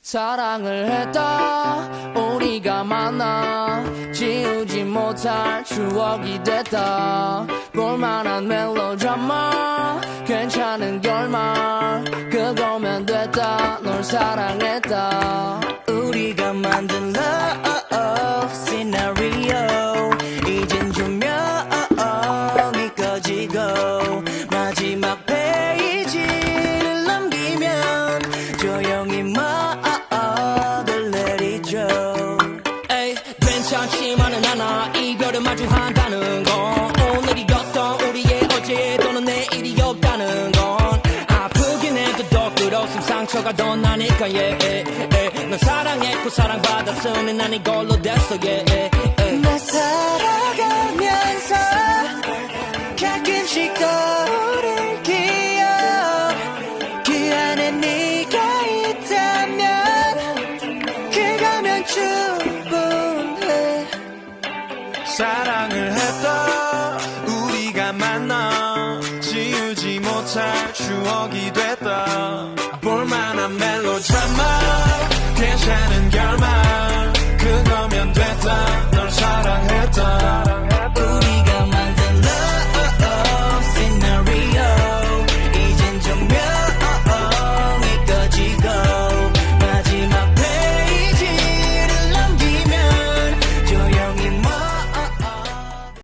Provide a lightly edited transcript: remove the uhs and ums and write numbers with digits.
사랑을 했다 우리가 만나 지우지 못할 추억이 됐다 볼만한 멜로드라마 괜찮은 결말 그거면 됐다 널 사랑했다 우리가 만든 love scenario 이젠 조명이 꺼지고 마지막 페이지를 넘기면 조용히 막을 내리죠. 에이 괜찮지만은 않아 이별을 마주한다는 건 오늘이었던 우리의 어제 또는 내일이 없다는 건 아프긴 해도 더 끌어쓴 상처가 더 나니까 널 사랑했고 사랑받았으니 난 이걸로 됐어 나 살아가면서 가끔씩 떠오른 기억 그 안에 네가 있다면 그거면 충분해. 사랑을 했다 우리가 만나 지우지 못할 추억이 돼